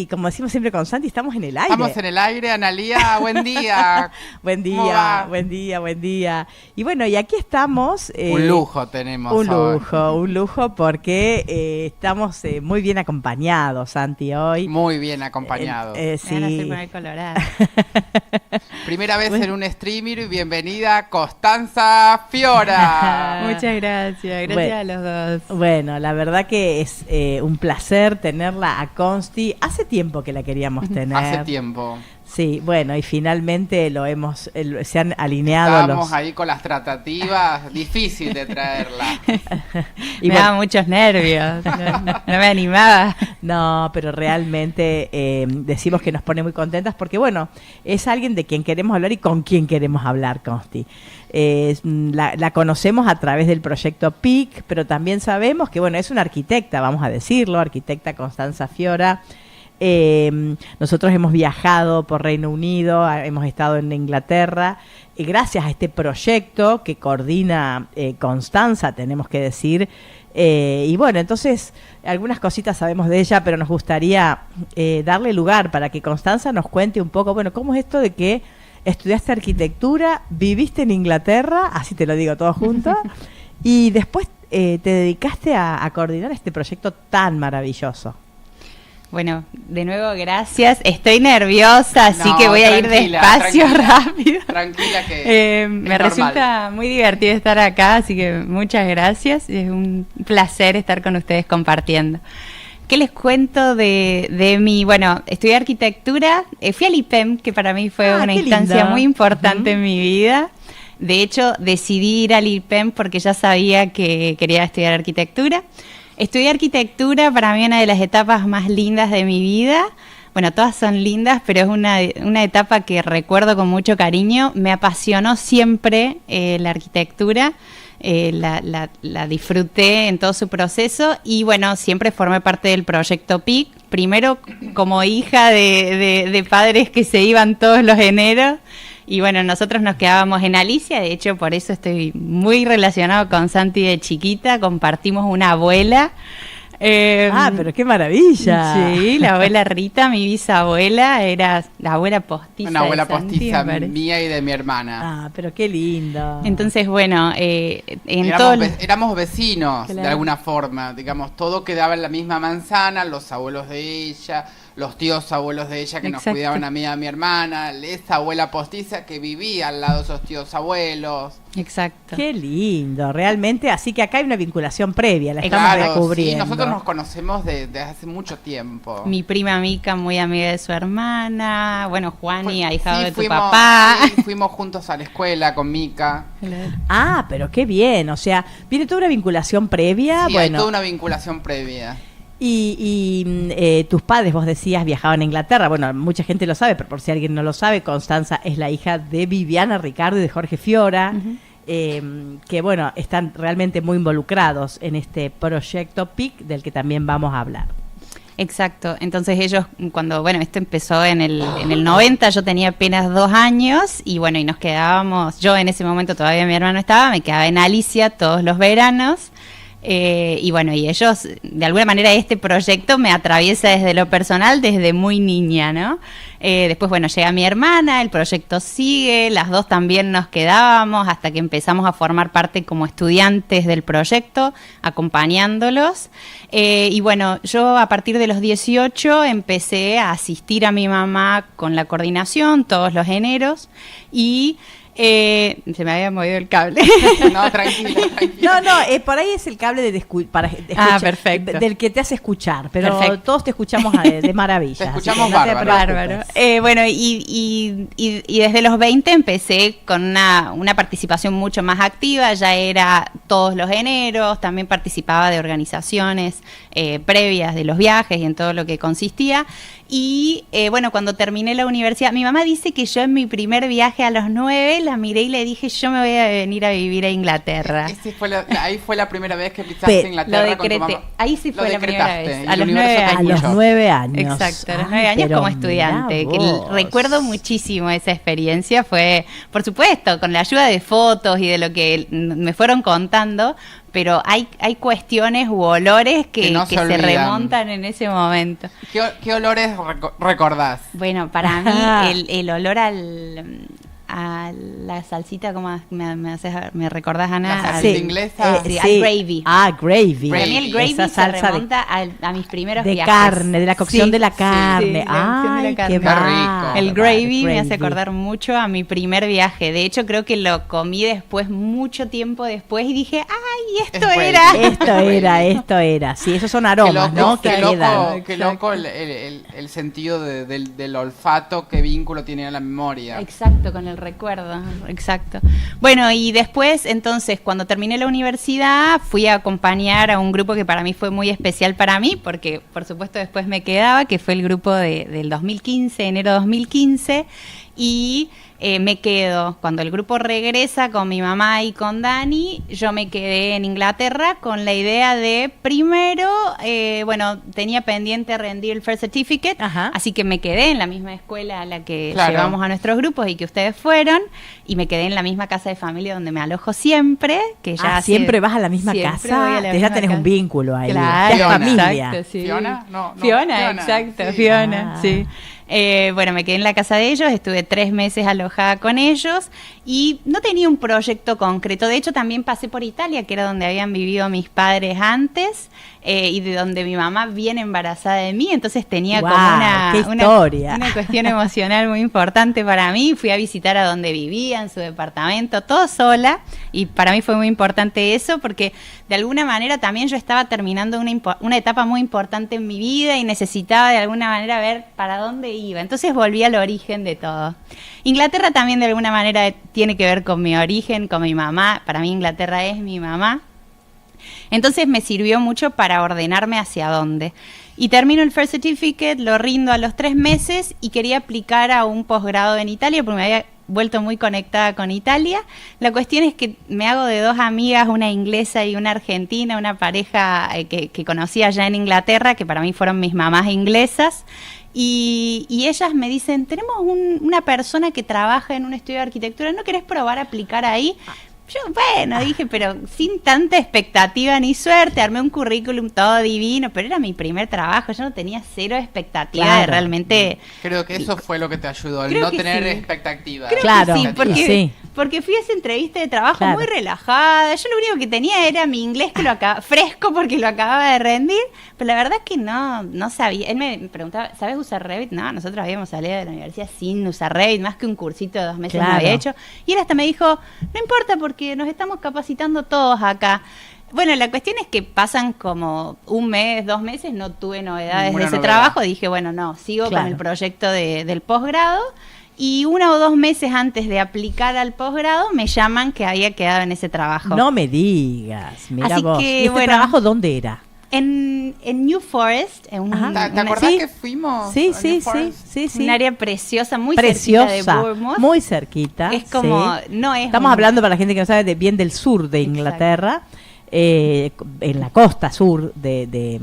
Santi, como decimos siempre con Santi, estamos en el aire. Estamos en el aire, Analía, buen día. Buen día, buen día, buen día. Y bueno, y aquí estamos. Un lujo tenemos un hoy. lujo porque estamos muy bien acompañados, Santi, hoy. Muy bien acompañados. Sí. Ahora se pone colorada. Primera vez en un streamer y bienvenida Costanza Fiora. Muchas gracias, gracias a los dos. Bueno, la verdad que es un placer tenerla a Consti. Hace tiempo que la queríamos tener. Hace tiempo. Sí, bueno, y finalmente se han alineado Estábamos ahí con las tratativas, difícil de traerla. Y me daba muchos nervios, no me animaba. No, pero realmente decimos que nos pone muy contentas porque, bueno, es alguien de quien queremos hablar y con quien queremos hablar, Consti. La conocemos a través del proyecto PIC, pero también sabemos que, bueno, es una arquitecta, vamos a decirlo, arquitecta Costanza Fiora. Nosotros hemos viajado por Reino Unido, hemos estado en Inglaterra, y gracias a este proyecto que coordina Constanza, tenemos que decir, y bueno, entonces algunas cositas sabemos de ella, pero nos gustaría darle lugar para que Constanza nos cuente un poco, bueno, cómo es esto de que estudiaste arquitectura, viviste en Inglaterra, así te lo digo todo junto, y después te dedicaste a coordinar este proyecto tan maravilloso. Bueno, de nuevo gracias. Estoy nerviosa, así que voy a ir despacio, rápido. Tranquila que me resulta muy divertido estar acá, así que muchas gracias. Es un placer estar con ustedes compartiendo. ¿Qué les cuento de mi? Bueno, estudié arquitectura, fui al IPEM, que para mí fue una instancia linda, muy importante en mi vida. De hecho, decidí ir al IPEM porque ya sabía que quería estudiar arquitectura. Estudié arquitectura, para mí una de las etapas más lindas de mi vida. Bueno, todas son lindas, pero es una etapa que recuerdo con mucho cariño. Me apasionó siempre la arquitectura, la disfruté en todo su proceso y bueno, siempre formé parte del proyecto PIC. Primero como hija de padres que se iban todos los eneros. Y bueno, nosotros nos quedábamos en Alicia, de hecho por eso estoy muy relacionado con Santi de chiquita, compartimos una abuela. Pero qué maravilla. Sí, la abuela Rita, mi bisabuela, era la abuela postiza. Una abuela de Santi, postiza mía y de mi hermana. Pero qué lindo. Entonces, bueno, éramos vecinos, claro, de alguna forma, digamos, todo quedaba en la misma manzana, los abuelos de ella, los tíos abuelos de ella que exacto, nos cuidaban a mí y a mi hermana, esa abuela postiza que vivía al lado de esos tíos abuelos. Exacto. Qué lindo, realmente, así que acá hay una vinculación previa, la estamos descubriendo. Sí, nosotros nos conocemos desde hace mucho tiempo. Mi prima Mica, muy amiga de su hermana, bueno, Juani, ahijado de tu papá. Sí, fuimos juntos a la escuela con Mica. Pero qué bien, o sea, viene toda una vinculación previa. Sí, bueno, hay toda una vinculación previa. Y tus padres, vos decías, viajaban a Inglaterra. Bueno, mucha gente lo sabe, pero por si alguien no lo sabe, Constanza es la hija de Viviana Ricardo y de Jorge Fiora, que bueno, están realmente muy involucrados en este proyecto PIC del que también vamos a hablar. Exacto, entonces ellos cuando, bueno, esto empezó en el 90, yo tenía apenas 2 años y bueno, y nos quedábamos, yo en ese momento todavía mi hermano estaba, me quedaba en Alicia todos los veranos. Y bueno, y ellos, de alguna manera este proyecto me atraviesa desde lo personal, desde muy niña, ¿no? Después, bueno, llega mi hermana, el proyecto sigue, las dos también nos quedábamos hasta que empezamos a formar parte como estudiantes del proyecto, acompañándolos. Y bueno, yo a partir de los 18 empecé a asistir a mi mamá con la coordinación todos los eneros y... se me había movido el cable. No, tranquila. No, por ahí es el cable para escuchar, perfecto, del que te hace escuchar, pero perfecto, todos te escuchamos de maravilla. Te escuchamos bárbaro. Bueno, y desde los 20 empecé con una participación mucho más activa, ya era todos los eneros, también participaba de organizaciones previas de los viajes y en todo lo que consistía. Y bueno, cuando terminé la universidad, mi mamá dice que yo en mi primer viaje a los 9 la miré y le dije, yo me voy a venir a vivir a Inglaterra. Ahí fue la primera vez que pisaste Inglaterra. Lo decreté. Ahí sí fue la primera vez. A los 9 años. Exacto, a los 9 años como estudiante. Que recuerdo muchísimo esa experiencia. Fue, por supuesto, con la ayuda de fotos y de lo que me fueron contando, pero hay cuestiones u olores que se remontan en ese momento. ¿Qué olores recordás? Bueno, para mí el olor a la salsita, como me recordás, Ana, la salsita inglesa, al gravy. Gravy. Para mí el gravy esa salsa se remonta a mis primeros de viajes. Carne, de la cocción de la carne. Sí, la cocción de la carne. Qué rico. El gravy me hace acordar mucho a mi primer viaje. De hecho, creo que lo comí después, mucho tiempo después, y dije, ¡ay, esto era! Esto era. Sí, esos son aromas, ¿no? Qué loco el sentido del olfato, qué vínculo tiene a la memoria. Exacto, con el recuerdo, exacto. Bueno, y después, entonces, cuando terminé la universidad, fui a acompañar a un grupo que para mí fue muy especial para mí, porque por supuesto después me quedaba, que fue el grupo del 2015, enero 2015, y me quedo, cuando el grupo regresa con mi mamá y con Dani, yo me quedé en Inglaterra con la idea de, primero, tenía pendiente rendir el First Certificate, así que me quedé en la misma escuela a la que llevamos a nuestros grupos y que ustedes fueron, y me quedé en la misma casa de familia donde me alojo siempre, que ya siempre vas a la misma casa, ya tenés un vínculo ahí, claro, ya es familia. Exacto, sí. ¿Fiona? No, Fiona, exacto, sí. Fiona, sí. Me quedé en la casa de ellos, estuve 3 meses alojada con ellos y no tenía un proyecto concreto. De hecho, también pasé por Italia, que era donde habían vivido mis padres antes, y de donde mi mamá viene embarazada de mí, entonces tenía como una cuestión emocional muy importante para mí. Fui a visitar a donde vivía, en su departamento, todo sola, y para mí fue muy importante eso, porque de alguna manera también yo estaba terminando una etapa muy importante en mi vida y necesitaba de alguna manera ver para dónde iba. Entonces volví al origen de todo. Inglaterra también de alguna manera tiene que ver con mi origen, con mi mamá. Para mí Inglaterra es mi mamá. Entonces me sirvió mucho para ordenarme hacia dónde. Y termino el First Certificate, lo rindo a los 3 meses y quería aplicar a un posgrado en Italia porque me había vuelto muy conectada con Italia. La cuestión es que me hago de 2 amigas, una inglesa y una argentina, una pareja que conocí allá en Inglaterra, que para mí fueron mis mamás inglesas. Y ellas me dicen, tenemos una persona que trabaja en un estudio de arquitectura, ¿no querés probar a aplicar ahí? Yo, dije, pero sin tanta expectativa ni suerte, armé un currículum todo divino, pero era mi primer trabajo, yo no tenía 0 expectativa de realmente... Creo que eso fue lo que te ayudó, el no tener expectativas. Creo que sí, porque fui a esa entrevista de trabajo muy relajada, yo lo único que tenía era mi inglés que fresco porque lo acababa de rendir, pero la verdad es que no sabía. Él me preguntaba, ¿sabes usar Revit? No, nosotros habíamos salido de la universidad sin usar Revit, más que un cursito de 2 meses no había hecho, y él hasta me dijo, no importa porque nos estamos capacitando todos acá. Bueno, la cuestión es que pasan como 1 mes, 2 meses, no tuve novedades de ese trabajo, dije, sigo con el proyecto del posgrado, y 1 o 2 meses antes de aplicar al posgrado me llaman que había quedado en ese trabajo. No me digas, mira vos. Que, ¿Y este trabajo dónde era? En New Forest. ¿Te acordás que fuimos? Sí. Un área preciosa, muy preciosa, cerquita de Bournemouth. Muy cerquita. Es como, Estamos hablando, para la gente que no sabe, bien del sur de Inglaterra, en la costa sur de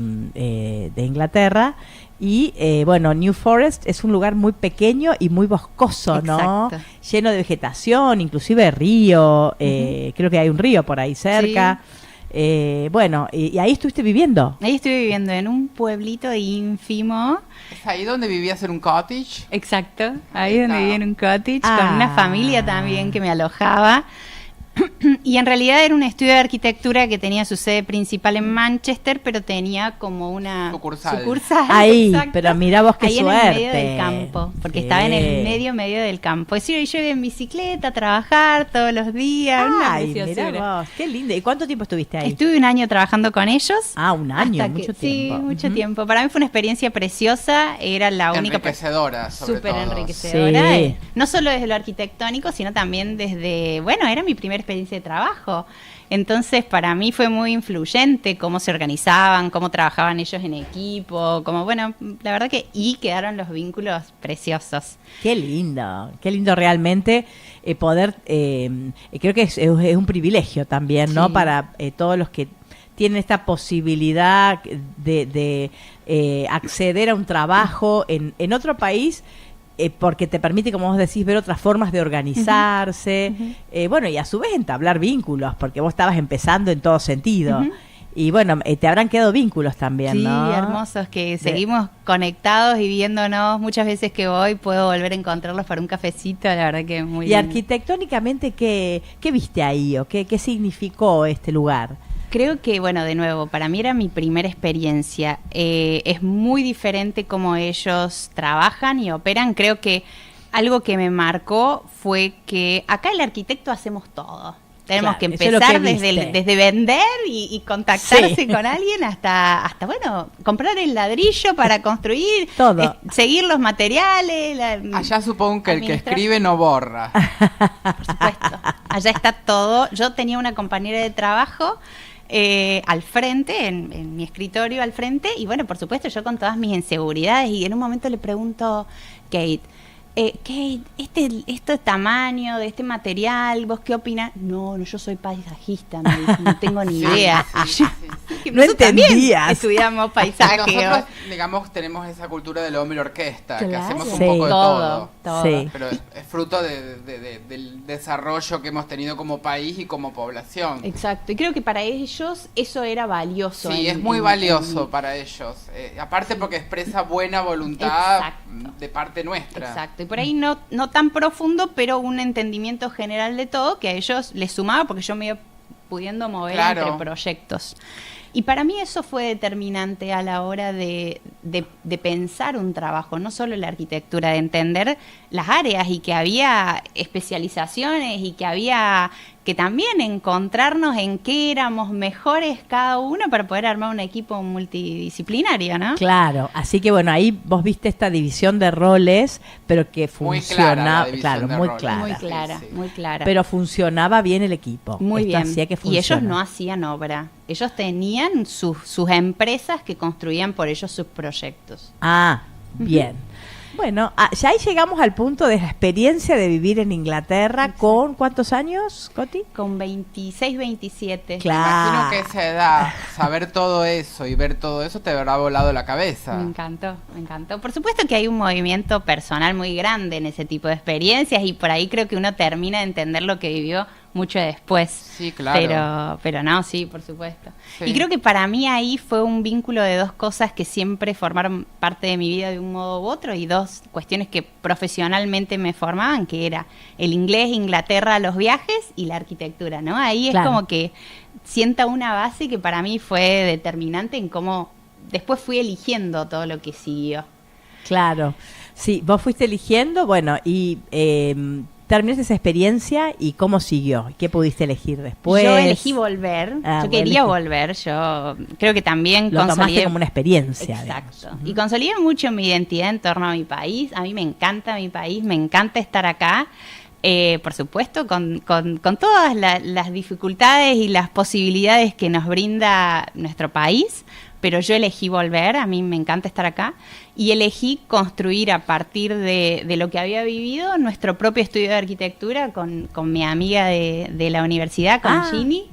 Inglaterra. Y New Forest es un lugar muy pequeño y muy boscoso, ¿no? Lleno de vegetación, inclusive río, creo que hay un río por ahí cerca. Sí. Y ahí estuviste viviendo. Ahí estuve viviendo en un pueblito ínfimo. ¿Es ahí donde vivías en un cottage? Exacto, ahí donde vivía en un cottage, con una familia también que me alojaba. Y en realidad era un estudio de arquitectura que tenía su sede principal en Manchester, pero tenía como una sucursal. Ahí, exacto. Pero mirá vos qué suerte. En el medio del campo, porque estaba en el medio del campo. Yo iba en bicicleta a trabajar todos los días. Mirá vos, qué lindo. ¿Y cuánto tiempo estuviste ahí? Estuve 1 año trabajando con ellos. 1 año, mucho tiempo. Sí, mucho tiempo. Para mí fue una experiencia preciosa, era la única... Enriquecedora, súper enriquecedora. No solo desde lo arquitectónico, sino también desde... era mi primera experiencia experiencia de trabajo. Entonces, para mí fue muy influyente cómo se organizaban, cómo trabajaban ellos en equipo, como bueno, la verdad que y quedaron los vínculos preciosos. Qué lindo realmente poder, creo que es un privilegio también, ¿no? Sí. Para todos los que tienen esta posibilidad de acceder a un trabajo en otro país, porque te permite, como vos decís, ver otras formas de organizarse, bueno, y a su vez entablar vínculos, porque vos estabas empezando en todo sentido. Y bueno, te habrán quedado vínculos también, Sí, ¿no? hermosos, que seguimos conectados y viéndonos. Muchas veces que voy puedo volver a encontrarlos para un cafecito, la verdad que es muy Y lindo. arquitectónicamente, ¿qué viste ahí o qué significó este lugar? Creo que, bueno, de nuevo, para mí era mi primera experiencia. Es muy diferente cómo ellos trabajan y operan. Creo que algo que me marcó fue que acá el arquitecto hacemos todo. Tenemos Claro, que eso es lo empezar que viste. desde vender y contactarse Sí. con alguien hasta, bueno, comprar el ladrillo para construir, Todo. seguir los materiales. Allá supongo que el que administrar. escribe no borra. Por supuesto. Allá está todo. Yo tenía una compañera de trabajo al frente, en mi escritorio al frente, y bueno, por supuesto, yo con todas mis inseguridades, y en un momento le pregunto, Kate, este tamaño de este material, ¿vos qué opinás? No, yo soy paisajista, me dijo, no tengo ni idea. Sí, Que No nosotros también entendías. estudiamos paisaje. Nosotros, digamos, tenemos esa cultura del hombre orquesta, que Claro. hacemos un Sí. poco de todo. todo. Sí. Pero es fruto del desarrollo que hemos tenido como país y como población. Exacto, y creo que para ellos eso era valioso. Sí, es muy valioso para ellos. Aparte porque expresa buena voluntad Exacto. de parte nuestra. Exacto, y por ahí no tan profundo, pero un entendimiento general de todo que a ellos les sumaba porque yo me iba pudiendo mover Claro. entre proyectos. Y para mí eso fue determinante a la hora de pensar un trabajo, no solo la arquitectura, de entender las áreas y que había especializaciones y que había que también encontrarnos en qué éramos mejores cada uno para poder armar un equipo multidisciplinario, ¿no? Claro, así que bueno, ahí vos viste esta división de roles, pero que Muy funcionaba, clara la división claro, de muy roles. clara. Muy clara, Sí, sí. muy clara. Pero funcionaba bien el equipo. Muy Esto bien. hacía que Y ellos funcione. no hacían obra. Ellos tenían sus empresas que construían por ellos sus proyectos. Ah, bien. Bueno, ya ahí llegamos al punto de la experiencia de vivir en Inglaterra con ¿cuántos años, Coti? Con 26, 27. Claro. Imagino que esa edad, saber todo eso y ver todo eso te habrá volado la cabeza. Me encantó, me encantó. Por supuesto que hay un movimiento personal muy grande en ese tipo de experiencias y por ahí creo que uno termina de entender lo que vivió mucho después. Sí, claro. Pero no, sí, por supuesto. Sí. Y creo que para mí ahí fue un vínculo de dos cosas que siempre formaron parte de mi vida de un modo u otro y dos cuestiones que profesionalmente me formaban, que era el inglés, Inglaterra, los viajes y la arquitectura, ¿no? Ahí es Claro. como que sienta una base que para mí fue determinante en cómo después fui eligiendo todo lo que siguió. Claro. Sí, vos fuiste eligiendo, bueno, y terminaste esa experiencia y ¿cómo siguió? ¿Qué pudiste elegir después? Yo elegí volver, Ah, yo quería vos volver, yo creo que también Lo tomaste consolidé como una experiencia. Exacto. digamos. Y consolidé mucho mi identidad en torno a mi país. A mí me encanta mi país, me encanta estar acá. Por supuesto, con todas las dificultades y las posibilidades que nos brinda nuestro país, pero yo elegí volver, a mí me encanta estar acá, y elegí construir a partir de lo que había vivido nuestro propio estudio de arquitectura con mi amiga de la universidad, con Ginny.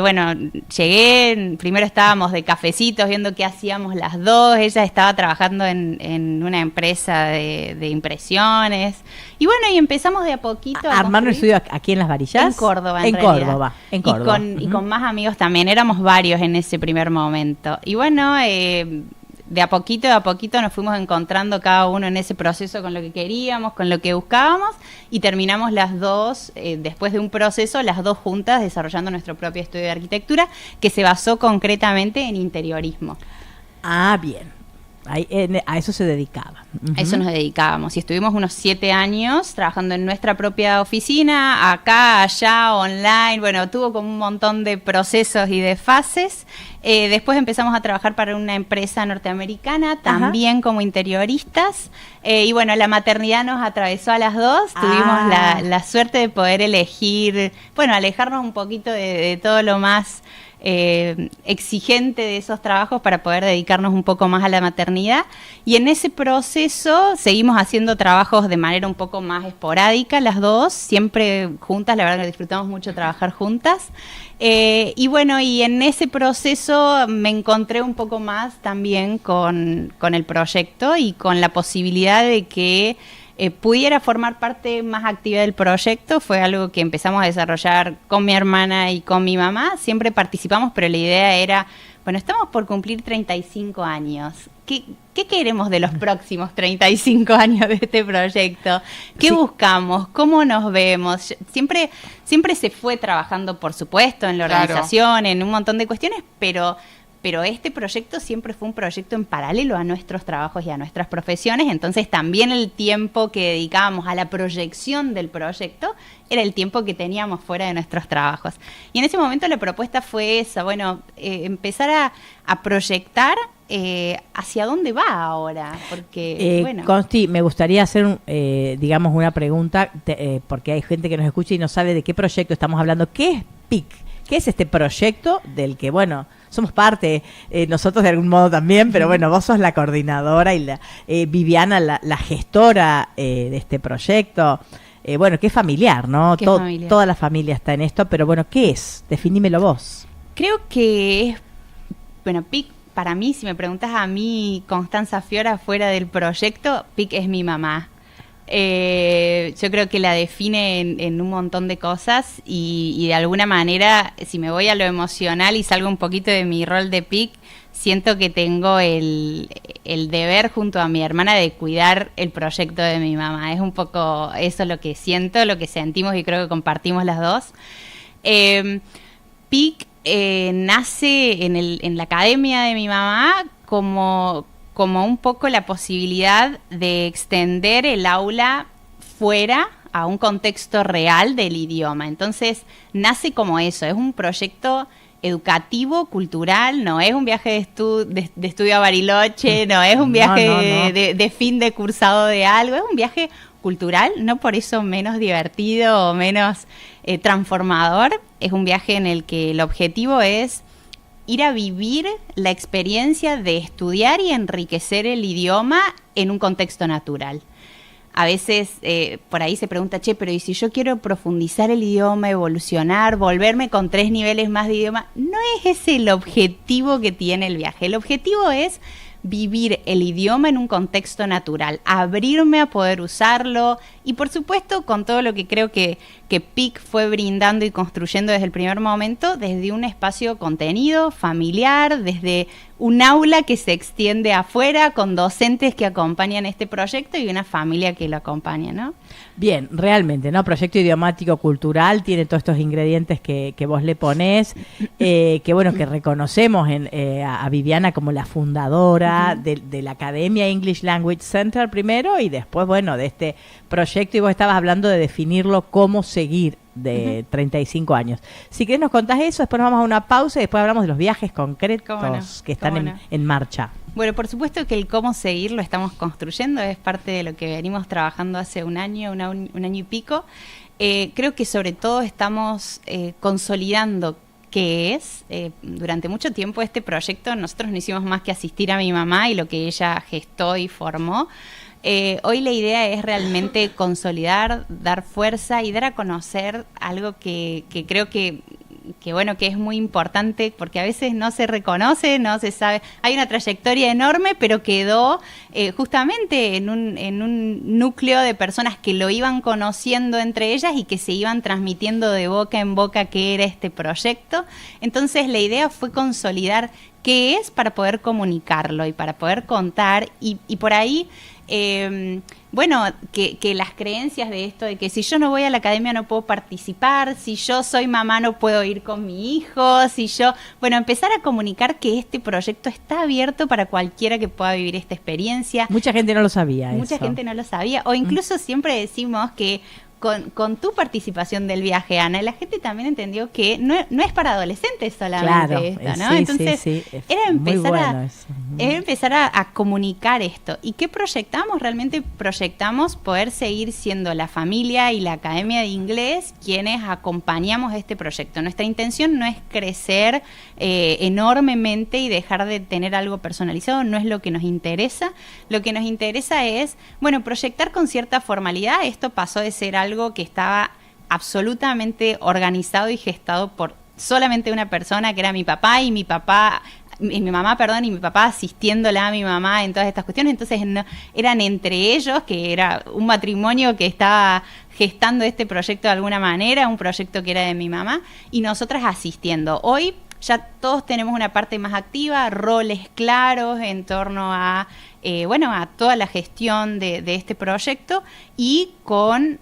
Bueno, llegué, primero estábamos de cafecitos viendo qué hacíamos las dos, ella estaba trabajando en una empresa de impresiones, y bueno, y empezamos de a poquito a ¿Armar un construir. estudio aquí en Las Varillas? En Córdoba, En realidad. Córdoba, en Córdoba. Y con más amigos también, éramos varios en ese primer momento. Y bueno, de a poquito nos fuimos encontrando cada uno en ese proceso con lo que queríamos, con lo que buscábamos, y terminamos las dos, después de un proceso, las dos juntas desarrollando nuestro propio estudio de arquitectura, que se basó concretamente en interiorismo. Ah, bien. Ahí, a eso se dedicaba. A eso nos dedicábamos y estuvimos unos 7 años trabajando en nuestra propia oficina, acá, allá, online. Bueno, tuvo como un montón de procesos y de fases. Después empezamos a trabajar para una empresa norteamericana, también como interioristas. Y bueno, la maternidad nos atravesó a las dos. Tuvimos la suerte de poder elegir, bueno, alejarnos un poquito de todo lo más exigente de esos trabajos para poder dedicarnos un poco más a la maternidad, y en ese proceso seguimos haciendo trabajos de manera un poco más esporádica las dos, siempre juntas, la verdad que disfrutamos mucho trabajar juntas, y bueno, y en ese proceso me encontré un poco más también con el proyecto y con la posibilidad de que pudiera formar parte más activa del proyecto. Fue algo que empezamos a desarrollar con mi hermana y con mi mamá. Siempre participamos, pero la idea era, bueno, estamos por cumplir 35 años. ¿Qué queremos de los próximos 35 años de este proyecto? ¿Qué buscamos? ¿Cómo nos vemos? Siempre se fue trabajando, por supuesto, en la organización, en un montón de cuestiones, pero este proyecto siempre fue un proyecto en paralelo a nuestros trabajos y a nuestras profesiones, entonces también el tiempo que dedicábamos a la proyección del proyecto era el tiempo que teníamos fuera de nuestros trabajos. Y en ese momento la propuesta fue esa, bueno, empezar a proyectar hacia dónde va ahora, porque, bueno. Consti, me gustaría hacer, digamos, una pregunta, porque hay gente que nos escucha y no sabe de qué proyecto estamos hablando. ¿Qué es PIC? ¿Qué es este proyecto del que, bueno, somos parte, nosotros de algún modo también, pero bueno, vos sos la coordinadora y Viviana la gestora de este proyecto? Bueno, que es familiar, ¿no? Familiar. Toda la familia está en esto, pero bueno, ¿qué es? Definímelo vos. Creo que es, bueno, PIC, para mí, si me preguntas a mí, Constanza Fiora, fuera del proyecto, PIC es mi mamá. Yo creo que la define en un montón de cosas y de alguna manera, si me voy a lo emocional y salgo un poquito de mi rol de PIC, siento que tengo el deber junto a mi hermana de cuidar el proyecto de mi mamá. Es un poco eso lo que siento, lo que sentimos y creo que compartimos las dos. PIC nace en la academia de mi mamá como un poco la posibilidad de extender el aula fuera a un contexto real del idioma. Entonces, nace como eso, es un proyecto educativo, cultural, no es un viaje de estudio a Bariloche, no es un viaje de fin de cursado de algo, es un viaje cultural, no por eso menos divertido o menos transformador. Es un viaje en el que el objetivo es ir a vivir la experiencia de estudiar y enriquecer el idioma en un contexto natural. A veces por ahí se pregunta, pero ¿y si yo quiero profundizar el idioma, evolucionar, volverme con 3 niveles más de idioma? No es ese el objetivo que tiene el viaje. El objetivo es vivir el idioma en un contexto natural, abrirme a poder usarlo y por supuesto con todo lo que creo que PIC fue brindando y construyendo desde el primer momento, desde un espacio contenido, familiar, desde un aula que se extiende afuera con docentes que acompañan este proyecto y una familia que lo acompaña, ¿no? Bien, realmente, ¿no? Proyecto idiomático cultural, tiene todos estos ingredientes que vos le ponés, que bueno, que reconocemos a Viviana como la fundadora de la Academia English Language Center primero y después, bueno, de este proyecto, y vos estabas hablando de definirlo cómo seguir de 35 años. Si querés nos contás eso, después nos vamos a una pausa y después hablamos de los viajes concretos que están en marcha. Bueno, por supuesto que el cómo seguir lo estamos construyendo, es parte de lo que venimos trabajando hace un año y pico. Creo que sobre todo estamos consolidando qué es. Durante mucho tiempo este proyecto nosotros no hicimos más que asistir a mi mamá y lo que ella gestó y formó. Hoy la idea es realmente consolidar, dar fuerza y dar a conocer algo que creo que bueno, que es muy importante porque a veces no se reconoce, no se sabe. Hay una trayectoria enorme, pero quedó justamente en un núcleo de personas que lo iban conociendo entre ellas y que se iban transmitiendo de boca en boca qué era este proyecto. Entonces la idea fue consolidar qué es para poder comunicarlo y para poder contar y por ahí bueno, que las creencias de esto de que si yo no voy a la academia no puedo participar, si yo soy mamá no puedo ir con mi hijo, bueno, empezar a comunicar que este proyecto está abierto para cualquiera que pueda vivir esta experiencia. Mucha gente no lo sabía. Mucha gente no lo sabía, o incluso siempre decimos que con tu participación del viaje, Ana, la gente también entendió que no es para adolescentes solamente esto, ¿no? Sí, entonces, sí. era empezar a comunicar esto. ¿Y qué proyectamos? Realmente proyectamos poder seguir siendo la familia y la Academia de Inglés quienes acompañamos este proyecto. Nuestra intención no es crecer enormemente y dejar de tener algo personalizado, no es lo que nos interesa. Lo que nos interesa es, bueno, proyectar con cierta formalidad. Esto pasó de ser algo que estaba absolutamente organizado y gestado por solamente una persona, que era mi papá, y mi mamá, y mi papá asistiéndola a mi mamá en todas estas cuestiones. Entonces eran entre ellos, que era un matrimonio que estaba gestando este proyecto de alguna manera, un proyecto que era de mi mamá, y nosotras asistiendo. Hoy ya todos tenemos una parte más activa, roles claros en torno a a toda la gestión de este proyecto, y con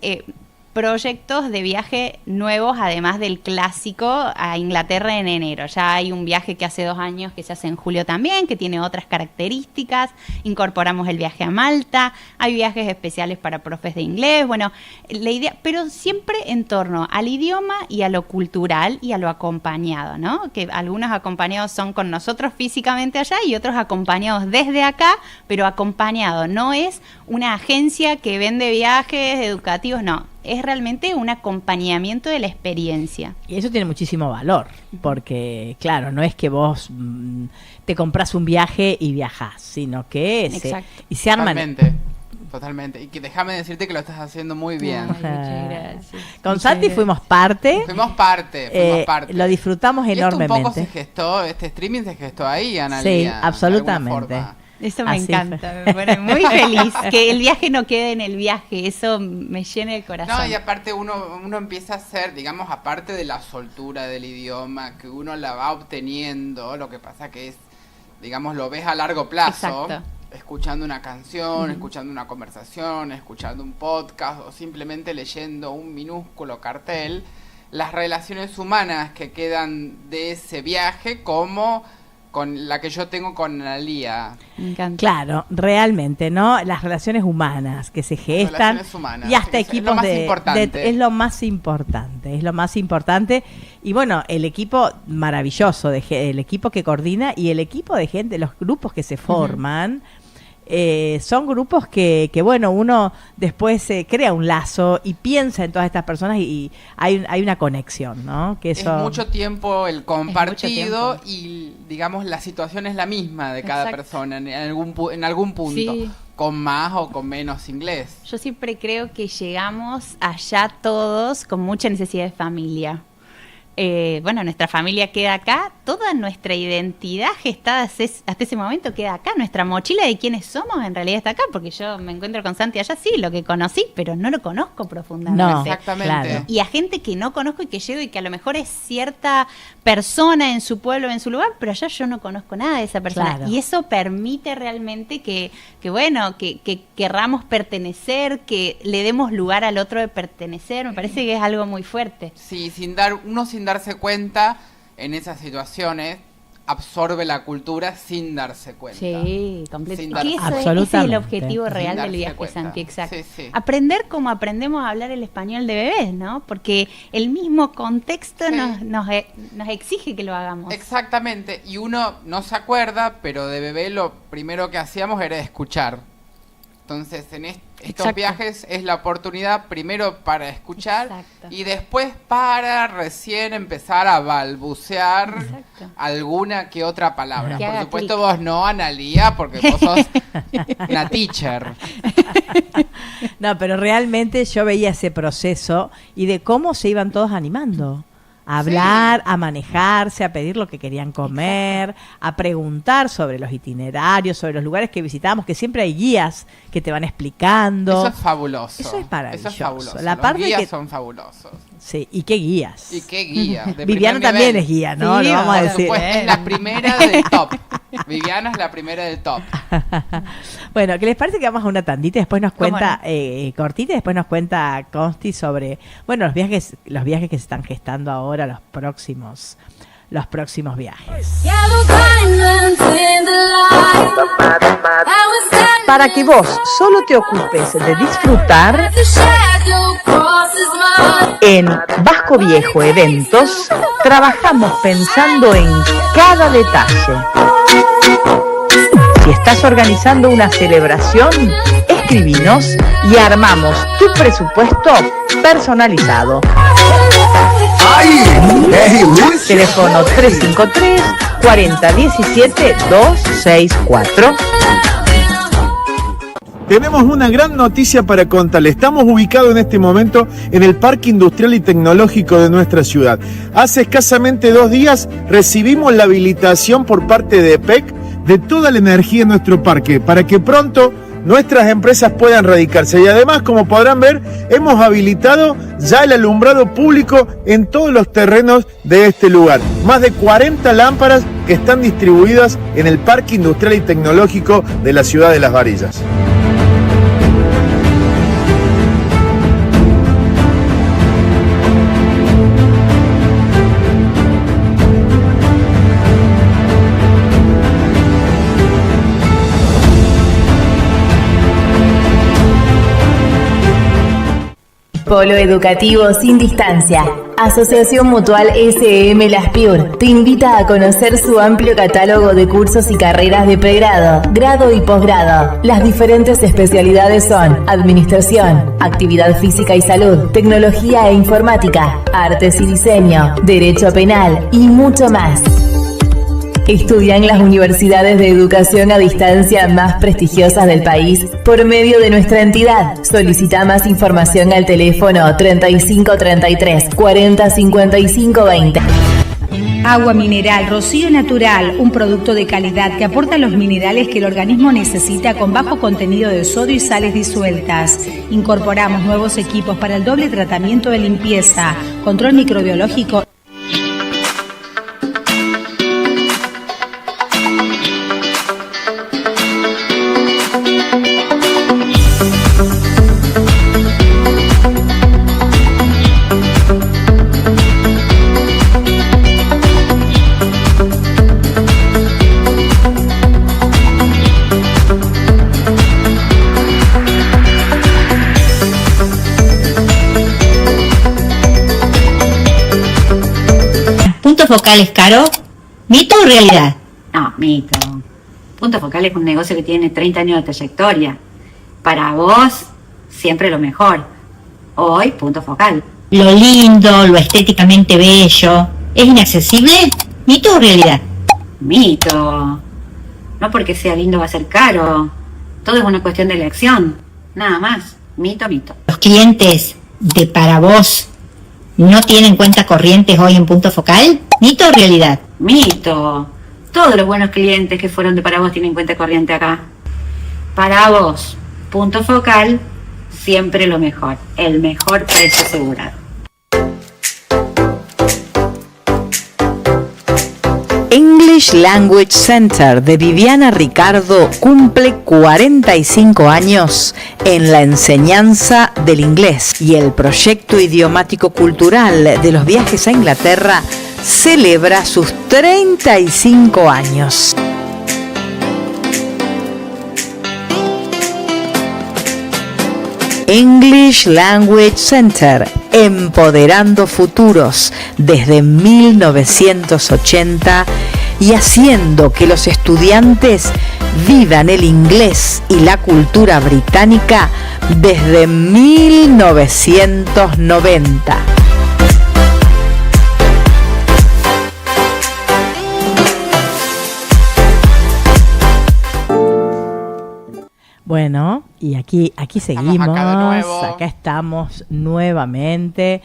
proyectos de viaje nuevos, además del clásico a Inglaterra en enero. Ya hay un viaje que hace 2 años que se hace en julio también, que tiene otras características. Incorporamos el viaje a Malta, hay viajes especiales para profes de inglés. Bueno, la idea, pero siempre en torno al idioma y a lo cultural y a lo acompañado, ¿no? Que algunos acompañados son con nosotros físicamente allá y otros acompañados desde acá, pero acompañado. No es una agencia que vende viajes educativos, no. Es realmente un acompañamiento de la experiencia. Y eso tiene muchísimo valor, porque claro, no es que vos te compras un viaje y viajás, sino que se arman. Totalmente. Y que déjame decirte que lo estás haciendo muy bien. Ay, muchas gracias. Con Santi fuimos parte. Fuimos parte. Lo disfrutamos enormemente. Esto un poco se gestó, este streaming se gestó ahí, Analía. Sí, absolutamente. Eso me encanta, me pone muy feliz. Que el viaje no quede en el viaje, eso me llena el corazón. No, y aparte uno empieza a hacer, digamos, aparte de la soltura del idioma, que uno la va obteniendo, lo que pasa que es, digamos, lo ves a largo plazo. Exacto. Escuchando una canción, escuchando una conversación, escuchando un podcast o simplemente leyendo un minúsculo cartel, las relaciones humanas que quedan de ese viaje, como con la que yo tengo con Analía. Me encanta. Claro, realmente, ¿no? Las relaciones humanas que se gestan, y hasta equipos es lo más importante. Y bueno, el equipo maravilloso, el equipo que coordina y el equipo de gente, los grupos que se forman. Son grupos que bueno, uno después crea un lazo y piensa en todas estas personas y hay una conexión, ¿no? Que eso es mucho tiempo el compartido y digamos la situación es la misma de cada persona en algún punto, sí, con más o con menos inglés. Yo siempre creo que llegamos allá todos con mucha necesidad de familia. Nuestra familia queda acá, toda nuestra identidad gestada hasta ese momento queda acá, nuestra mochila de quiénes somos en realidad está acá, porque yo me encuentro con Santi allá, sí, lo que conocí, pero no lo conozco profundamente. No, exactamente. Claro. Y a gente que no conozco y que llego y que a lo mejor es cierta persona en su pueblo, en su lugar, pero allá yo no conozco nada de esa persona. Claro. Y eso permite realmente que querramos pertenecer, que le demos lugar al otro de pertenecer. Me parece que es algo muy fuerte. Sí, sin darse cuenta, en esas situaciones absorbe la cultura sin darse cuenta. Sí, completamente. Y ese es el objetivo real del viaje, cuenta. Santi, exacto. Sí, sí. Aprender como aprendemos a hablar el español de bebés, ¿no? Porque el mismo contexto nos exige que lo hagamos. Exactamente, y uno no se acuerda, pero de bebé lo primero que hacíamos era escuchar. Entonces, en estos viajes es la oportunidad primero para escuchar y después para recién empezar a balbucear alguna que otra palabra. Que por supuesto vos no, Analía, porque vos sos una teacher. No, pero realmente yo veía ese proceso y de cómo se iban todos animando. A hablar, a manejarse, a pedir lo que querían comer, a preguntar sobre los itinerarios, sobre los lugares que visitábamos, que siempre hay guías que te van explicando. Eso es fabuloso. Eso es maravilloso. Eso es fabuloso. La los guías son fabulosos. Sí, ¿y qué guías? ¿Y qué guía? Viviana también es guía, ¿no? Sí, lo vamos a decir. Pues es la primera del top. Viviana es la primera del top. Bueno, ¿qué les parece que vamos a una tandita y después nos cuenta, cortita, y después nos cuenta Consti sobre, bueno, los viajes que se están gestando ahora, los próximos viajes. Para que vos solo te ocupes de disfrutar, en Vasco Viejo Eventos trabajamos pensando en cada detalle. Si estás organizando una celebración, escribinos y armamos tu presupuesto personalizado. Teléfono 353 4017 264. Tenemos una gran noticia para contarle. Estamos ubicados en este momento en el Parque Industrial y Tecnológico de nuestra ciudad. Hace escasamente 2 días recibimos la habilitación por parte de EPEC de toda la energía en nuestro parque para que pronto nuestras empresas puedan radicarse. Y además, como podrán ver, hemos habilitado ya el alumbrado público en todos los terrenos de este lugar. Más de 40 lámparas que están distribuidas en el Parque Industrial y Tecnológico de la ciudad de Las Varillas. Polo Educativo Sin Distancia. Asociación Mutual SM Las Piur te invita a conocer su amplio catálogo de cursos y carreras de pregrado, grado y posgrado. Las diferentes especialidades son Administración, Actividad Física y Salud, Tecnología e Informática, Artes y Diseño, Derecho Penal y mucho más. Estudia en las universidades de educación a distancia más prestigiosas del país por medio de nuestra entidad. Solicita más información al teléfono 3533 40 55 20. Agua mineral Rocío Natural, un producto de calidad que aporta los minerales que el organismo necesita con bajo contenido de sodio y sales disueltas. Incorporamos nuevos equipos para el doble tratamiento de limpieza, control microbiológico. Focal es caro? ¿Mito o realidad? No, mito. Punto Focal es un negocio que tiene 30 años de trayectoria. Para vos, siempre lo mejor. Hoy, Punto Focal. Lo lindo, lo estéticamente bello, ¿es inaccesible? ¿Mito o realidad? Mito. No porque sea lindo va a ser caro. Todo es una cuestión de elección. Nada más. Mito, mito. ¿Los clientes de Para Vos no tienen cuenta corrientes hoy en Punto Focal? ¿Mito o realidad? Mito. Todos los buenos clientes que fueron de Para Vos tienen cuenta corriente acá. Para Vos, Punto Focal, siempre lo mejor. El mejor precio asegurado. English Language Center de Viviana Ricardo cumple 45 años en la enseñanza del inglés y el proyecto idiomático cultural de los viajes a Inglaterra celebra sus 35 años. English Language Center, empoderando futuros desde 1980 y haciendo que los estudiantes vivan el inglés y la cultura británica desde 1990. Bueno, y aquí seguimos, acá estamos nuevamente,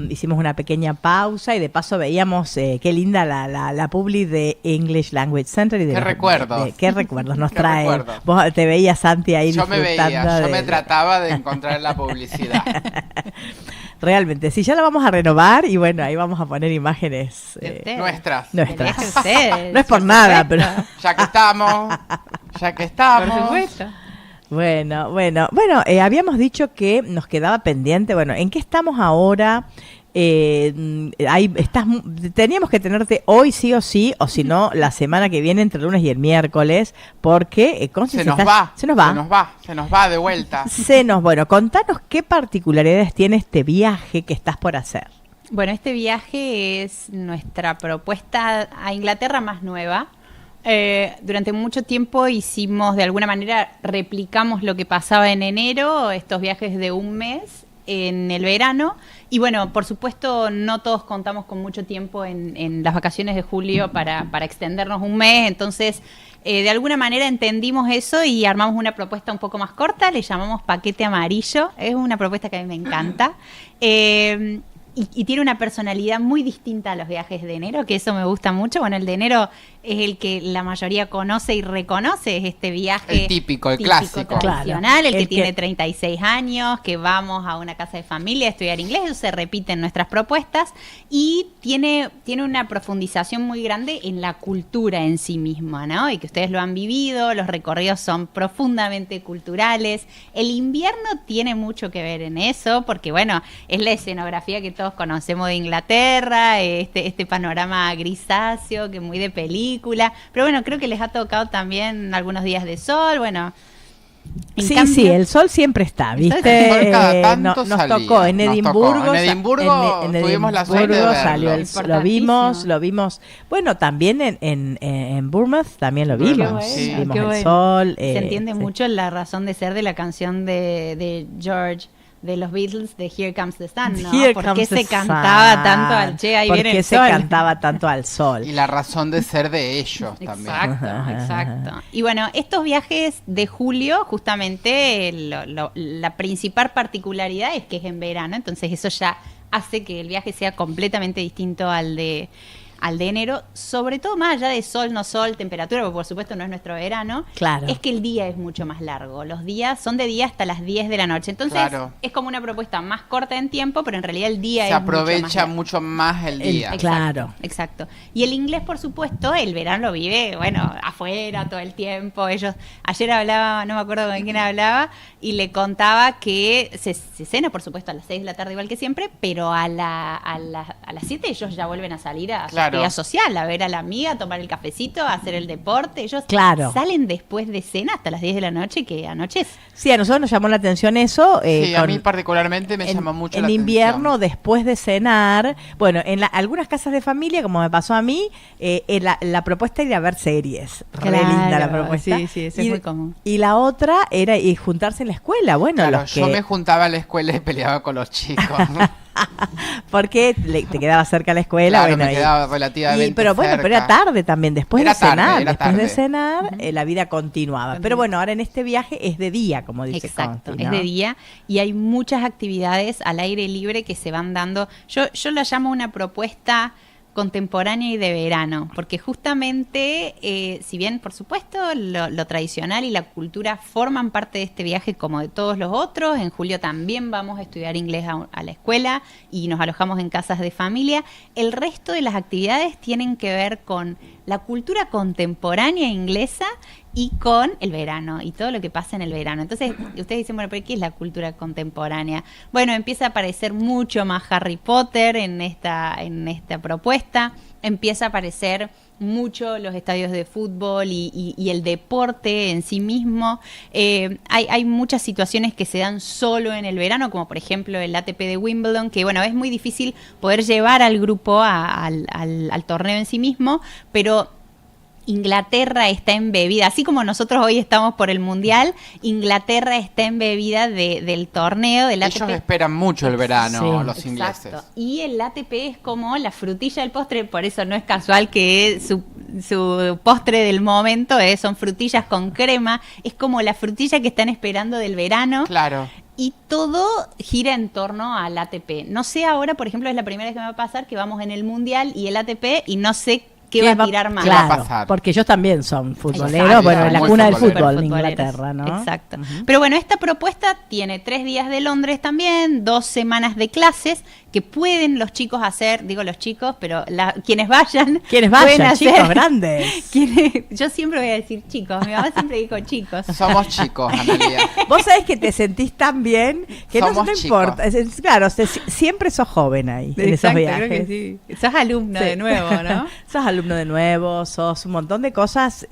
hicimos una pequeña pausa y de paso veíamos qué linda la publi de English Language Center. Y de qué recuerdos. Qué recuerdos nos trae. Vos te veías, Santi, ahí yo me veía, yo me trataba de encontrar la publicidad. Realmente, sí, ya la vamos a renovar y bueno, ahí vamos a poner imágenes nuestras. No es por nada, pero... Ya que estamos. Por supuesto. Bueno, habíamos dicho que nos quedaba pendiente, bueno, ¿en qué estamos ahora? Teníamos que tenerte hoy sí o sí, o si no, la semana que viene entre el lunes y el miércoles, porque se nos va de vuelta. Bueno, contanos qué particularidades tiene este viaje que estás por hacer. Bueno, este viaje es nuestra propuesta a Inglaterra más nueva. Durante mucho tiempo de alguna manera, replicamos lo que pasaba en enero, estos viajes de un mes en el verano. Y bueno, por supuesto, no todos contamos con mucho tiempo en las vacaciones de julio para extendernos un mes. Entonces, de alguna manera entendimos eso y armamos una propuesta un poco más corta. Le llamamos Paquete Amarillo. Es una propuesta que a mí me encanta. Y tiene una personalidad muy distinta a los viajes de enero, que eso me gusta mucho. Bueno, el de enero es el que la mayoría conoce y reconoce, es este viaje el típico clásico tradicional, el que tiene 36 años, que vamos a una casa de familia a estudiar inglés. Eso se repite en nuestras propuestas y tiene una profundización muy grande en la cultura en sí misma, ¿no? Y que ustedes lo han vivido, los recorridos son profundamente culturales. El invierno tiene mucho que ver en eso, porque bueno, es la escenografía que todos conocemos de Inglaterra, este panorama grisáceo, que muy de película. Pero bueno, creo que les ha tocado también algunos días de sol, bueno. Sí, el sol siempre está, ¿viste? El sol cada tanto nos tocó en Edimburgo. En Edimburgo tuvimos la suerte de verlo. Lo vimos. Bueno, también en Bournemouth también lo vimos. Sí. Vimos el sol. Se entiende mucho la razón de ser de la canción de George, de los Beatles, de Here Comes the Sun, ¿no? ¿Por qué se cantaba tanto al Che? Ahí viene el sol. ¿Por qué se cantaba tanto al sol? Y la razón de ser de ellos también. Exacto. Y bueno, estos viajes de julio, justamente, la principal particularidad es que es en verano, entonces eso ya hace que el viaje sea completamente distinto al de enero, sobre todo más allá de sol, no sol, temperatura, porque por supuesto no es nuestro verano, claro, es que el día es mucho más largo. Los días son de día hasta las 10 de la noche. Entonces es como una propuesta más corta en tiempo, pero en realidad el día se aprovecha mucho más el día. Exacto. Y el inglés, por supuesto, el verano lo vive, bueno, afuera todo el tiempo. Ayer hablaba, no me acuerdo con quién hablaba, y le contaba que se cena, por supuesto, a las 6 de la tarde igual que siempre, pero a las 7 ellos ya vuelven a salir a actividad social, a ver a la amiga, a tomar el cafecito, a hacer el deporte. Ellos salen después de cena hasta las 10 de la noche, que anochece. Sí, a nosotros nos llamó la atención eso. Sí, a mí particularmente me llama mucho la atención. En invierno, después de cenar, bueno, en algunas casas de familia, como me pasó a mí, la propuesta era ir a ver series. Re linda la propuesta. Sí, eso es muy común. Y la otra era juntarse en la escuela. Bueno, yo me juntaba a la escuela y peleaba con los chicos. Porque te quedaba cerca la escuela. Claro, me quedaba relativamente pero bueno, cerca. Pero era tarde también, después de cenar, uh-huh, la vida continuaba. Pero bueno, ahora en este viaje es de día, como dice Consti, ¿no? Es de día y hay muchas actividades al aire libre que se van dando. Yo la llamo una propuesta contemporánea y de verano, porque justamente, si bien por supuesto lo tradicional y la cultura forman parte de este viaje como de todos los otros, en julio también vamos a estudiar inglés a la escuela y nos alojamos en casas de familia, el resto de las actividades tienen que ver con la cultura contemporánea inglesa y con el verano y todo lo que pasa en el verano. Entonces, ustedes dicen, bueno, ¿pero qué es la cultura contemporánea? Bueno, empieza a aparecer mucho más Harry Potter en esta propuesta, empieza a aparecer mucho los estadios de fútbol y el deporte en sí mismo. Hay muchas situaciones que se dan solo en el verano, como por ejemplo el ATP de Wimbledon, que bueno, es muy difícil poder llevar al grupo al torneo en sí mismo, pero Inglaterra está embebida, así como nosotros hoy estamos por el Mundial, Inglaterra está embebida del torneo, del ATP. Ellos esperan mucho el verano, los ingleses. Y el ATP es como la frutilla del postre, por eso no es casual que su postre del momento son frutillas con crema, es como la frutilla que están esperando del verano. Claro. Y todo gira en torno al ATP. No sé ahora, por ejemplo, es la primera vez que me va a pasar que vamos en el Mundial y el ATP, y no sé qué va a tirar más. Claro, va a pasar? porque ellos también son futboleros, Exacto. bueno, en la Muy cuna del futboleros. fútbol en Futboleros. Inglaterra, ¿no? Exacto. Pero bueno, esta propuesta tiene 3 días de Londres también, 2 semanas de clases que pueden los chicos hacer, digo los chicos, pero quienes vayan. Quienes pueden vayan, hacer- chicos grandes. Yo siempre voy a decir chicos, mi mamá siempre dijo chicos. Somos chicos, Analia. Vos sabés que te sentís tan bien que no Somos te chicos. importa. Claro, siempre sos joven ahí, en esos Exacto, viajes. creo que sí. Sos alumno Sí. de nuevo, ¿no? Sos alumno de nuevo, sos un montón de cosas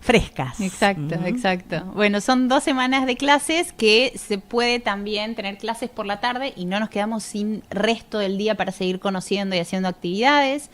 frescas. Exacto, Ujú. exacto. Bueno, son 2 semanas de clases que se puede también tener clases por la tarde y no nos quedamos sin resto del día para seguir conociendo y haciendo actividades.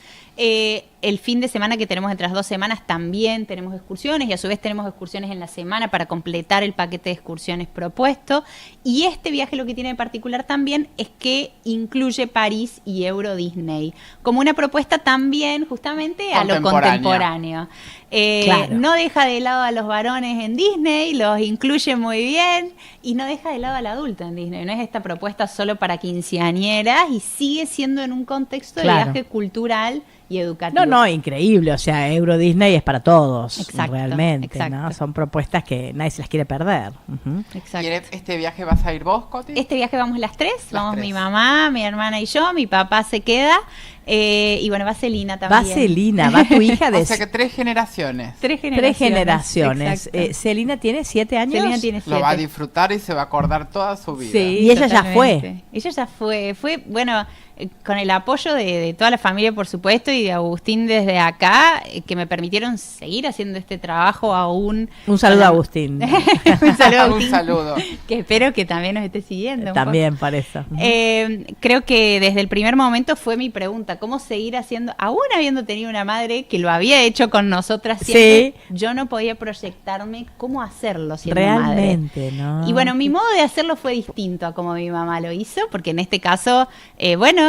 El fin de semana que tenemos entre las 2 semanas también tenemos excursiones y a su vez tenemos excursiones en la semana para completar el paquete de excursiones propuesto. Y este viaje lo que tiene de particular también es que incluye París y Euro Disney como una propuesta también justamente a lo contemporáneo. Claro. No deja de lado a los varones en Disney, los incluye muy bien y no deja de lado al adulto en Disney. No es esta propuesta solo para quinceañeras y sigue siendo en un contexto de Claro. viaje cultural y educativo. No, increíble. O sea, Euro Disney es para todos, Exacto, realmente, exacto. ¿no? Son propuestas que nadie se las quiere perder. Ujú. Exacto. ¿Y este viaje vas a ir vos, Coti? Este viaje vamos las 3, vamos 3. mi mamá, mi hermana y yo, mi papá se queda y bueno, va Celina también. Va Celina, va tu hija de O sea que 3 generaciones. 3 3 generaciones. exacto. Celina tiene 7 años. Celina tiene 7. Lo va a disfrutar y se va a acordar toda su vida. Sí, Y ella ya totalmente. Ella ya fue. Fue, bueno, con el apoyo de toda la familia, por supuesto, y de Agustín desde acá, que me permitieron seguir haciendo este trabajo aún. Un saludo a Agustín. Un saludo a Agustín. Un saludo. Que espero que también nos esté siguiendo. un También para eso. poco. Creo que desde el primer momento fue mi pregunta, ¿cómo seguir haciendo? Aún habiendo tenido una madre que lo había hecho con nosotras siempre, yo no podía proyectarme cómo hacerlo siendo madre. Realmente, ¿no? Y bueno, mi modo de hacerlo fue distinto a como mi mamá lo hizo, porque en este caso, bueno,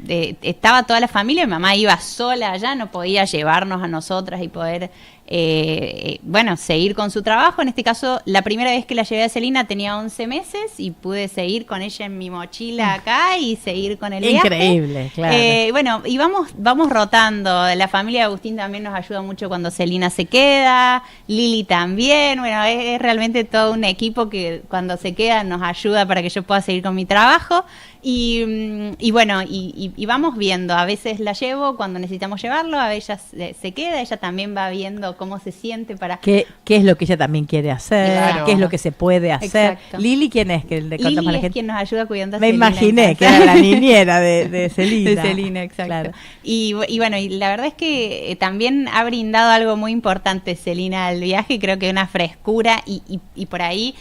estaba toda la familia, mi mamá iba sola allá, no podía llevarnos a nosotras y poder, bueno, seguir con su trabajo. En este caso, la primera vez que la llevé a Celina tenía 11 meses y pude seguir con ella en mi mochila acá y seguir con el viaje. Increíble, claro. Bueno, y vamos rotando. La familia de Agustín también nos ayuda mucho cuando Celina se queda, Lili también. Bueno, es realmente todo un equipo que cuando se queda nos ayuda para que yo pueda seguir con mi trabajo. Y bueno, y vamos viendo. A veces la llevo cuando necesitamos llevarlo, a veces se queda, ella también va viendo cómo se siente para... ¿Qué es lo que ella también quiere hacer? Claro. ¿Qué es lo que se puede hacer? Exacto. Lili, ¿quién es? Que le contamos Lili a la es gente. quien nos ayuda cuidando a Me Celina en imaginé que casa. era la niñera de Celina. De Celina, exacto. Claro. Y bueno, y la verdad es que también ha brindado algo muy importante Celina al viaje, creo que una frescura y por ahí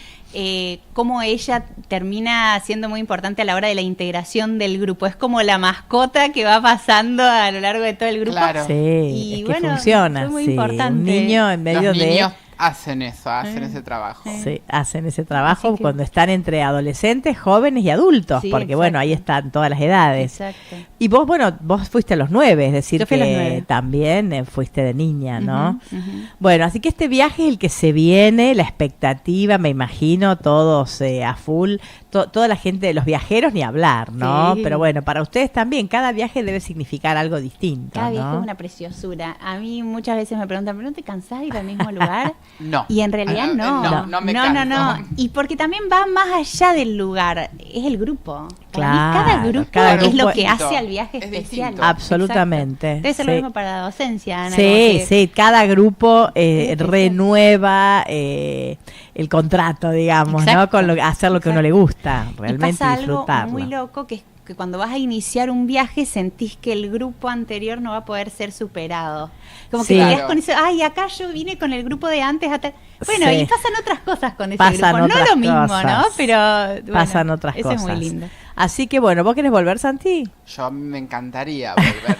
cómo ella termina siendo muy importante a la hora de la integración del grupo. Es como la mascota que va pasando a lo largo de todo el grupo. Claro. Sí, Y es que bueno, funciona. fue muy sí. importante. Un niño en medio Los de... niños hacen eso, hacen ese trabajo. Sí, hacen ese trabajo Así que- cuando están entre adolescentes, jóvenes y adultos, Sí, porque exacto. bueno, ahí están todas las edades. Exacto. Y vos, bueno, vos fuiste a los 9, es decir, Yo fui a los que 9. también fuiste de niña, ¿no? Ujú, ujú. Bueno, así que este viaje es el que se viene, la expectativa, me imagino, todos a full, toda la gente de los viajeros ni hablar, ¿no? Sí. Pero bueno, para ustedes también, cada viaje debe significar algo distinto, Cada viaje ¿no? es una preciosura. A mí muchas veces me preguntan, ¿pero no te cansás de ir al mismo lugar? No. Y en realidad no. No me canso. Y porque también va más allá del lugar, es el grupo. Para mí Claro, cada grupo cada es lo grupo que es hace distinto, al viaje es especial. distinto. Absolutamente, Exacto. Debe ser lo sí. mismo para la docencia, Ana. Sí, como que- sí, cada grupo especial. renueva el contrato, digamos, ¿no? Exacto, Con hacer lo que a uno le gusta, Y realmente pasa algo disfrutarlo. muy loco que es que cuando vas a iniciar un viaje sentís que el grupo anterior no va a poder ser superado. Como Sí. que te quedás Claro. con eso, ay, acá yo vine con el grupo de antes. Bueno, Sí. y pasan otras cosas con ese Pasan grupo. No otras lo mismo, cosas. ¿no? Pero bueno, Pasan otras eso cosas. es muy lindo. Así que bueno, ¿vos querés volver, Santi? Yo a mí me encantaría volver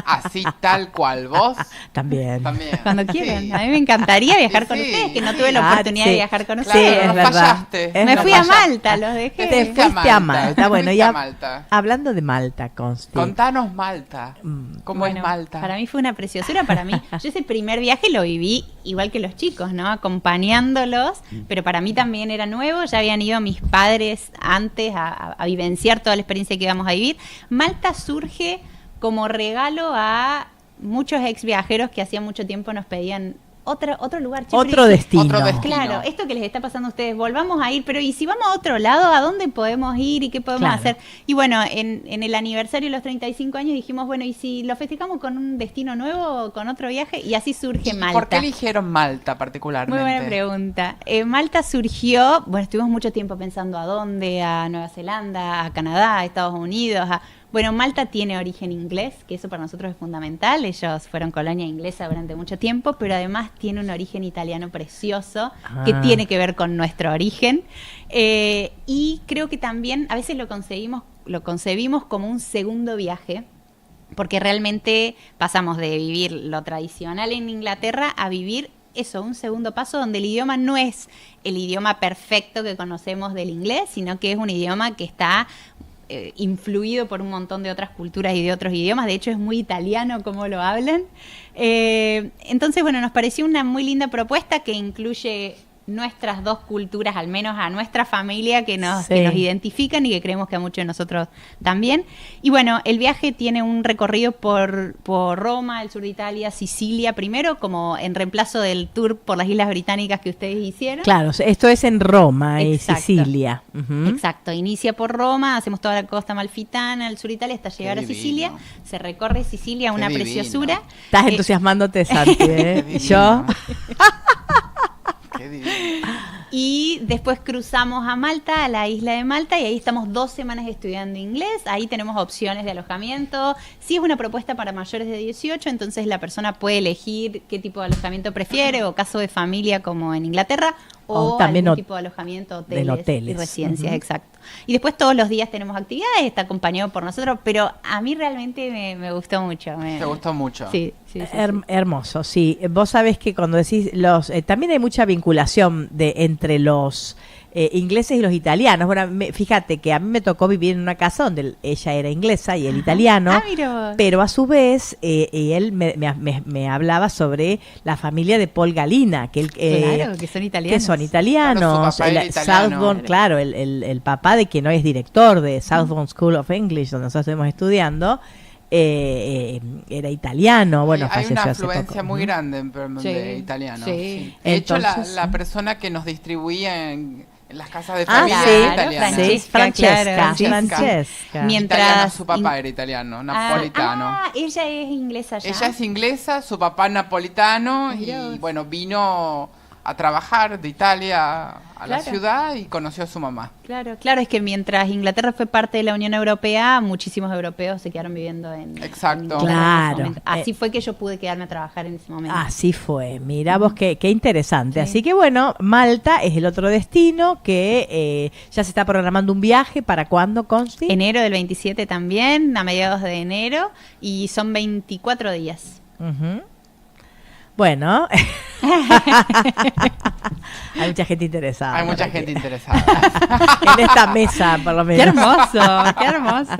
así tal cual vos. También. También. Cuando quieran. Sí. A mí me encantaría viajar Sí, con sí, ustedes, que no sí. tuve la Ah, oportunidad sí. de viajar con Claro, ustedes. Sí, es no verdad. fallaste. Me no fui a fallaste. Malta, los dejé. Te fuiste a Malta. Bueno, Fuiste ya a Malta. hablando de Malta, Consti. Contanos Malta. ¿Cómo Bueno, es Malta? Para mí fue una preciosura, para mí. Yo ese primer viaje lo viví igual que los chicos, ¿no? Acompañándolos, pero para mí también era nuevo, ya habían ido mis padres antes a vivenciar toda la experiencia que íbamos a vivir. Malta surge como regalo a muchos ex viajeros que hacía mucho tiempo nos pedían otro lugar. Otro destino. Claro, esto que les está pasando a ustedes, volvamos a ir, pero ¿y si vamos a otro lado? ¿A dónde podemos ir y qué podemos hacer? Y bueno, en el aniversario de los 35 años dijimos, bueno, ¿y si lo festejamos con un destino nuevo, con otro viaje? Y así surge Malta. ¿Por qué eligieron Malta particularmente? Muy buena pregunta. Malta surgió, bueno, estuvimos mucho tiempo pensando a dónde, a Nueva Zelanda, a Canadá, a Estados Unidos, Bueno, Malta tiene origen inglés, que eso para nosotros es fundamental. Ellos fueron colonia inglesa durante mucho tiempo, pero además tiene un origen italiano precioso que tiene que ver con nuestro origen. Y creo que también a veces lo concebimos como un segundo viaje, porque realmente pasamos de vivir lo tradicional en Inglaterra a vivir un segundo paso donde el idioma no es el idioma perfecto que conocemos del inglés, sino que es un idioma que está influido por un montón de otras culturas y de otros idiomas. De hecho es muy italiano como lo hablan. Entonces, bueno, nos pareció una muy linda propuesta que incluye nuestras dos culturas, al menos a nuestra familia, que nos identifican y que creemos que a muchos de nosotros también. Y bueno, el viaje tiene un recorrido por Roma, el sur de Italia, Sicilia, primero como en reemplazo del tour por las Islas Británicas que ustedes hicieron. Claro, esto es en Roma y Sicilia. Exacto, inicia por Roma, hacemos toda la costa amalfitana, el sur de Italia, hasta llegar a Sicilia. Se recorre Sicilia, una preciosura. Estás entusiasmándote, Santi, ¿eh? Yo... Y después cruzamos a Malta, a la isla de Malta, y ahí estamos 2 semanas estudiando inglés. Ahí tenemos opciones de alojamiento. Sí es una propuesta para mayores de 18, entonces la persona puede elegir qué tipo de alojamiento prefiere, o caso de familia como en Inglaterra, o también algún tipo de alojamiento, hoteles. Y residencias, exacto. Y después todos los días tenemos actividades, está acompañado por nosotros, pero a mí realmente me gustó mucho. ¿Te gustó mucho? Sí. Hermoso, sí. Vos sabés que cuando decís también hay mucha vinculación entre los ingleses y los italianos. Bueno, fíjate que a mí me tocó vivir en una casa donde ella era inglesa y él italiano, pero a su vez él me hablaba sobre la familia de Paul Galina, que son italianos. Que son italianos. Claro, el papá de quien hoy es director de Southbourne School of English, donde nosotros estuvimos estudiando, era italiano. Bueno, hay una afluencia muy grande en Birmingham de italianos. Sí. De hecho, la persona que nos distribuía en las casas de familia italiana. Francesca. Mientras su papá era italiano, napolitano. Ella es inglesa ya. Ella es inglesa, su papá napolitano. Y bueno, vino a trabajar de Italia a la ciudad y conoció a su mamá. Claro, es que mientras Inglaterra fue parte de la Unión Europea, muchísimos europeos se quedaron viviendo en claro. Así fue que yo pude quedarme a trabajar en ese momento. Así fue, mirá vos qué interesante. Así que bueno, Malta es el otro destino que ya se está programando un viaje. ¿Para cuándo, Consti? Enero del 27 también, a mediados de enero, y son 24 días. Bueno, hay mucha gente interesada. Hay mucha gente interesada. En esta mesa, por lo menos. Qué hermoso.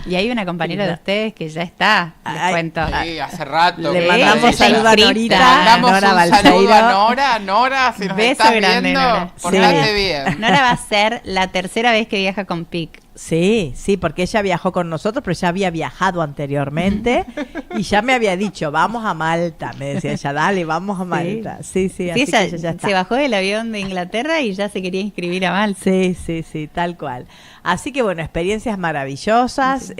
Y hay una compañera de ustedes que ya está, les cuento. Sí, hace rato. Le mandamos saludos a Norita. Le mandamos un saludo a Nora, si nos estás viendo, portate bien. Nora va a ser la tercera vez que viaja con PIC. Sí, porque ella viajó con nosotros, pero ya había viajado anteriormente y ya me había dicho, vamos a Malta, me decía ella, dale, vamos a Malta. Sí, así ella que ya está. Se bajó del avión de Inglaterra y ya se quería inscribir a Malta. Sí, tal cual. Así que bueno, experiencias maravillosas.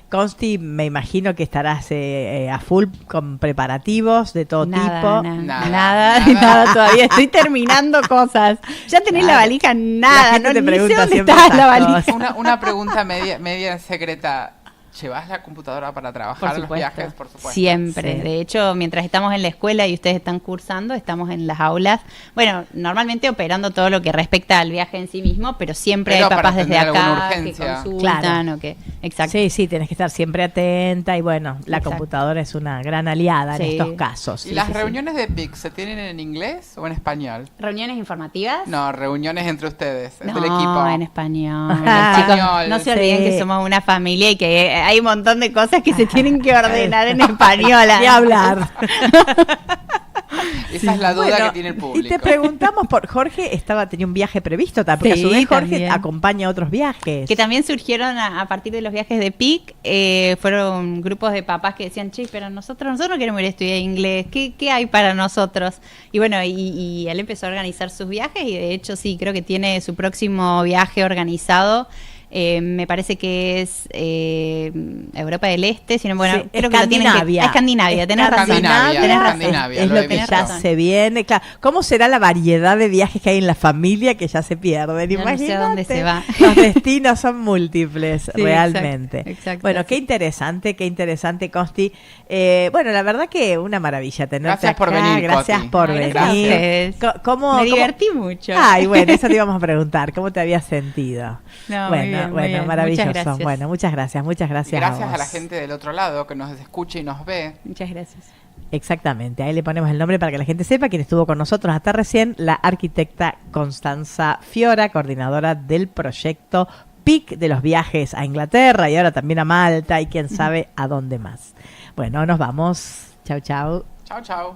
Consti, me imagino que estarás a full con preparativos de todo tipo. Nada, todavía estoy terminando cosas. Ya tenés la valija, nada. No te pregunta dónde está la valija. Una pregunta media secreta. ¿Llevas la computadora para trabajar los viajes? Por supuesto. Siempre. Sí. De hecho, mientras estamos en la escuela y ustedes están cursando, estamos en las aulas. Bueno, normalmente operando todo lo que respecta al viaje en sí mismo, pero siempre hay papás desde acá que consultan o que... Exacto. Sí, tenés que estar siempre atenta y bueno, la computadora es una gran aliada en estos casos. ¿Y las reuniones de PIC se tienen en inglés o en español? ¿Reuniones informativas? No, reuniones entre ustedes, del equipo. No, en español. Chicos, no se olviden que somos una familia y que hay un montón de cosas que se tienen que ordenar en español. Y hablar. Esa es la duda que tiene el público. Y te preguntamos por Jorge, tenía un viaje previsto, porque a su vez Jorge también acompaña otros viajes. Que también surgieron a partir de los viajes de PIC, fueron grupos de papás que decían, che, pero nosotros no queremos ir a estudiar inglés, ¿qué hay para nosotros? Y bueno, y él empezó a organizar sus viajes y de hecho sí, creo que tiene su próximo viaje organizado. Me parece que es Europa del Este, sino bueno, sí, creo que lo tienen que, Escandinavia, tenés razón. Escandinavia, es lo que ya se viene, claro. ¿Cómo será la variedad de viajes que hay en la familia que ya se pierden? Ya no sé a dónde se va. Los destinos son múltiples, sí, realmente. Exacto, bueno, qué interesante, Consti. Bueno, la verdad que una maravilla tenerte acá. Gracias por venir. Me divertí mucho. Ay, bueno, eso te íbamos a preguntar. ¿Cómo te habías sentido? No, Muy bien, maravilloso. Muchas gracias. Gracias a la gente del otro lado que nos escucha y nos ve. Muchas gracias. Exactamente, ahí le ponemos el nombre para que la gente sepa quién estuvo con nosotros hasta recién, la arquitecta Constanza Fiora, coordinadora del proyecto PIC de los viajes a Inglaterra y ahora también a Malta y quién sabe a dónde más. Bueno, nos vamos. Chau, chau. Chau, chau.